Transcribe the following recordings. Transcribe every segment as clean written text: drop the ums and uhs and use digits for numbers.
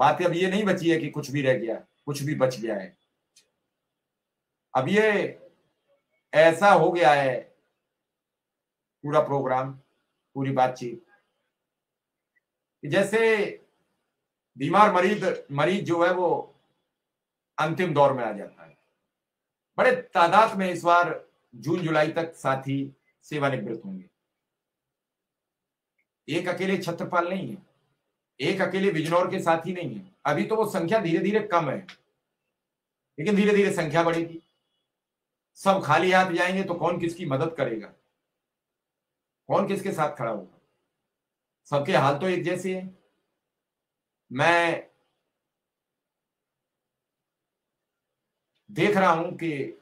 बात अब ये नहीं बची है कि कुछ भी रह गया, कुछ भी बच गया है। अब ये ऐसा हो गया है पूरा प्रोग्राम, पूरी बातचीत, जैसे बीमार मरीज जो है वो अंतिम दौर में आ जाता है। बड़े तादाद में इस बार जून जुलाई तक साथी सेवानिवृत्त होंगे। एक अकेले छत्रपाल नहीं है, एक अकेले बिजनौर के साथी नहीं है। अभी तो वो संख्या धीरे धीरे कम है, लेकिन धीरे धीरे संख्या बढ़ेगी। सब खाली हाथ जाएंगे तो कौन किसकी मदद करेगा, कौन किसके साथ खड़ा होगा? सबके हाल तो एक जैसे हैं। मैं देख रहा हूं कि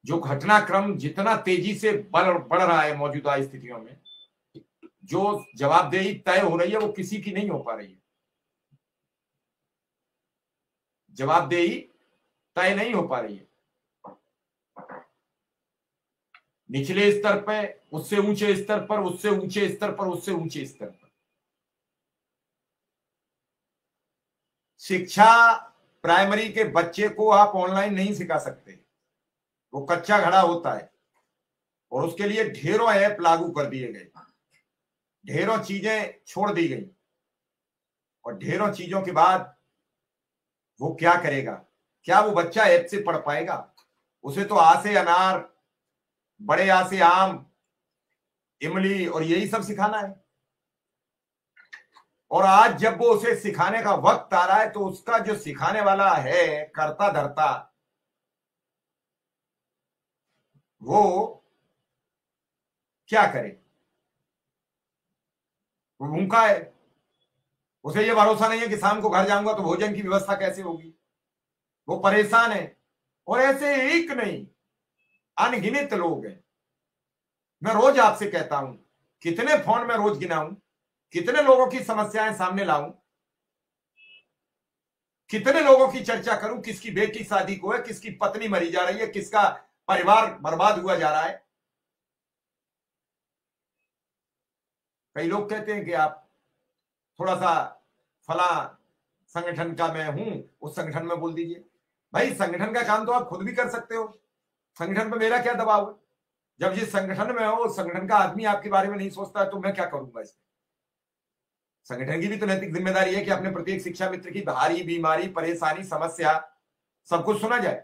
जो घटनाक्रम जितना तेजी से बढ़ रहा है मौजूदा स्थितियों में, जो जवाबदेही तय हो रही है वो किसी की नहीं हो पा रही है। जवाबदेही तय नहीं हो पा रही है। निचले स्तर पर, उससे ऊंचे स्तर पर, उससे ऊंचे स्तर पर, उससे ऊंचे स्तर पर। शिक्षा प्राइमरी के बच्चे को आप ऑनलाइन नहीं सिखा सकते, वो कच्चा घड़ा होता है, और उसके लिए ढेरों ऐप लागू कर दिए गए, ढेरों चीजें छोड़ दी गई, और ढेरों चीजों के बाद वो क्या करेगा? क्या वो बच्चा ऐप से पढ़ पाएगा? उसे तो आ से अनार, बड़े आ से आम, इमली और यही सब सिखाना है। और आज जब वो उसे सिखाने का वक्त आ रहा है तो उसका जो सिखाने वाला है करता धरता, वो क्या करे? वो भूखा है, उसे ये भरोसा नहीं है कि शाम को घर जाऊंगा तो भोजन की व्यवस्था कैसे होगी। वो परेशान है। और ऐसे एक नहीं, अनगिनत लोग हैं। मैं रोज आपसे कहता हूं, कितने फोन में रोज गिनाऊं, कितने लोगों की समस्याएं सामने लाऊं, कितने लोगों की चर्चा करूं, किसकी बेटी शादी को है, किसकी पत्नी मरी जा रही है, किसका परिवार बर्बाद हुआ जा रहा है। कई लोग कहते हैं कि आप थोड़ा सा फला संगठन का मैं हूं, उस संगठन में बोल दीजिए। भाई संगठन का काम तो आप खुद भी कर सकते हो, संगठन पर मेरा क्या दबाव है? जब जिस संगठन में हो संगठन का आदमी आपके बारे में नहीं सोचता है तो मैं क्या करूंगा इसमें? संगठन की भी तो नैतिक जिम्मेदारी है कि अपने प्रत्येक शिक्षा मित्र की भारी बीमारी, परेशानी, समस्या सब कुछ सुना जाए।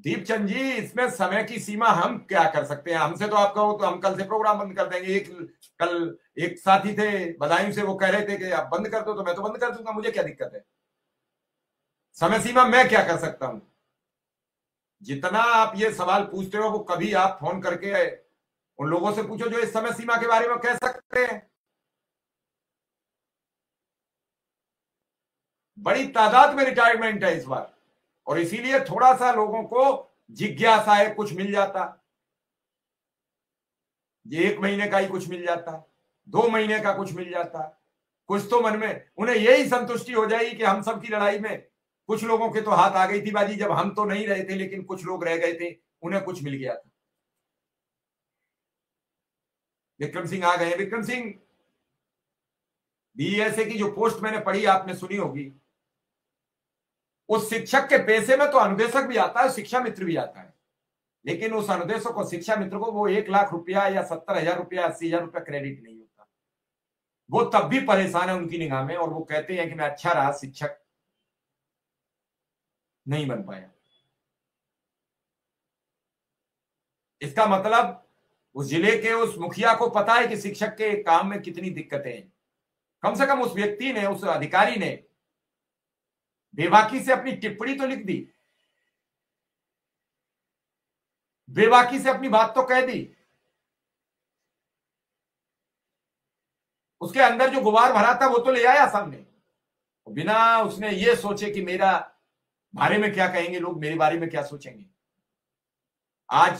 दीपचंद जी, इसमें समय की सीमा हम क्या कर सकते हैं? हमसे तो आप कहो तो हम कल से प्रोग्राम बंद कर देंगे। कल एक साथी थे बदायूं से, वो कह रहे थे कि आप बंद कर दो, तो मैं तो बंद कर दूंगा, मुझे क्या दिक्कत है? समय सीमा मैं क्या कर सकता हूं? जितना आप ये सवाल पूछते हो वो कभी आप फोन करके उन लोगों से पूछो जो इस समय सीमा के बारे में कह सकते हैं। बड़ी तादाद में रिटायरमेंट है इस बार, और इसीलिए थोड़ा सा लोगों को जिज्ञासा है, कुछ मिल जाता, ये 1 महीने का ही कुछ मिल जाता, 2 महीने का कुछ मिल जाता, कुछ तो मन में उन्हें यही संतुष्टि हो जाएगी कि हम सब की लड़ाई में कुछ लोगों के तो हाथ आ गई थी बाजी, जब हम तो नहीं रहे थे लेकिन कुछ लोग रह गए थे, उन्हें कुछ मिल गया था। विक्रम सिंह आ गए। विक्रम सिंह बीएसए की जो पोस्ट मैंने पढ़ी आपने सुनी होगी, उस शिक्षक के पैसे में तो अनुदेशक भी आता है, शिक्षा मित्र भी आता है, लेकिन उस अनुदेशक को, शिक्षा मित्र को वो 1 लाख रुपया या 70,000 रुपया, 80,000 रुपया क्रेडिट नहीं होता। वो तब भी परेशान है उनकी निगाह में, और वो कहते हैं कि मैं अच्छा रहा, शिक्षक नहीं बन पाया। इसका मतलब उस जिले के उस मुखिया को पता है कि शिक्षक के काम में कितनी दिक्कतें हैं। कम से कम उस व्यक्ति ने, उस अधिकारी ने बेबाकी से अपनी टिप्पणी तो लिख दी, बेबाकी से अपनी बात तो कह दी। उसके अंदर जो गुबार भरा था वो तो ले आया सामने, बिना उसने ये सोचे कि मेरा बारे में क्या कहेंगे लोग, मेरे बारे में क्या सोचेंगे। आज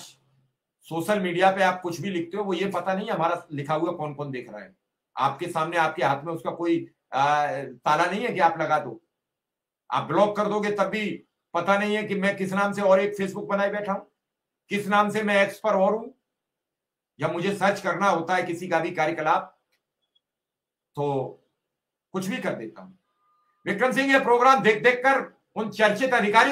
सोशल मीडिया पे आप कुछ भी लिखते हो, वो ये पता नहीं हमारा लिखा हुआ कौन कौन देख रहा है। आपके सामने, आपके हाथ में उसका कोई ताला नहीं है कि आप लगा दो। आप ब्लॉक कर दोगे तब भी पता नहीं है कि मैं किस नाम से और एक फेसबुक बनाए बैठा हूं, किस नाम से मैं एक्स पर और हूं, या मुझे सर्च करना होता है किसी का भी कार्यकलाप तो कुछ भी कर देता हूं। विक्रम सिंह ये प्रोग्राम देख देख कर उन चर्चित अधिकारियों